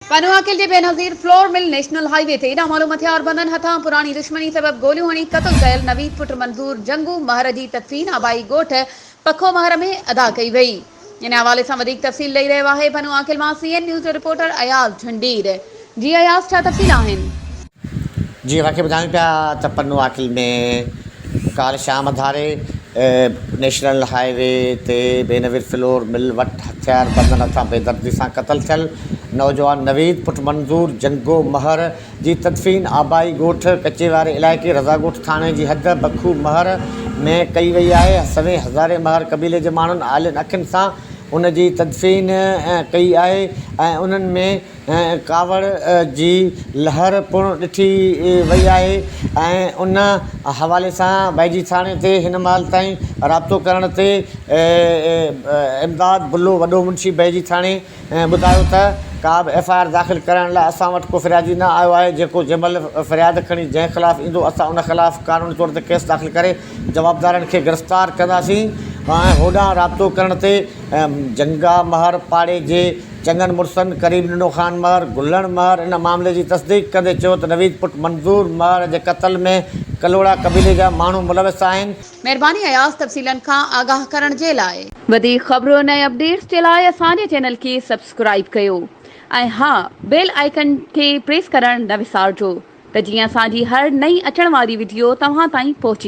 पनुआकिल के Benazir flour mill national highway ते नामालूम हथियार बंदन हथा पुरानी दुश्मनी सबब गोलियों हणी कत्ल कयल नवीद पुट मंजूर जंगू महर की तदफीन आबाई गोठ पखो महर में अदा कई वई। इन हवाले से वधिक तफ़सील ॾेई रहियो आहे पनुआकिल मां CN न्यूज़ जो रिपोर्टर अयाज़ झंडीर। जी अयाज़, छा तफ़सील आहिनि? जी तव्हांखे ॿुधायूं पिया त पनुआकिल में काल्ह शाम धारे नेशनल हाईवे ते बेनज़ीर फ्लोर मिल वटि हथियार बंदन हथां बेदर्दी सां क़तल थियल नौजवान नवीद पुट मंजूर जंगो महर जी तदफीन आबाई गोठ कचे वारे इलाइक़े रज़ागोठ थाणे जी हद बखू महर में कई वई आहे। सवें हज़ारे महर कबीले जे माण्हुनि आलिन अखियुनि सां उन जी तदफीन कई आहे ऐं उन्हनि में कावड़ जी लहर पिणु ॾिठी वई आहे ऐं उन हवाले सां बैजी थाणे ते हिन महिल ताईं राब्तो करण ते इमदाद बुल्लो वॾो मुंशी बैजी थाणे ॿुधायो त का बि FIR दाख़िल करण लाइ असां वटि को फ़रियादी न आयो आहे। जेको जंहिं महिल फ़रियाद खणी जंहिं ख़िलाफ़ु ईंदो असां उन ख़िलाफ़ु क़ानूनी तौर ते केस दाख़िल करे जवाबदारनि खे गिरफ़्तार कंदासीं। ऐं होॾां राब्तो करण ते जंगा महर पाड़े जे चङनि मुड़ुसनि करीब निनो ख़ान महर गुलण महर इन मामले जी तस्दीक कंदे चयो त नवीद पुट मंजूर महर जे क़त्ल में कलोड़ा कबीले जा माण्हू मुलविस आहिनि। मेहरबानी अयाज़, तफ़सीलन खां आगाह करण जे लाइ। वधीक ख़बरुनि ऐं अपडेट्स जे लाइ असांजे चैनल खे सब्सक्राइब कयो ऐं हा, बेल आइकन खे प्रेस करण न विसारिजो त जीअं असांजी हर नई अचण वारी वीडियो तव्हां ताईं पहुची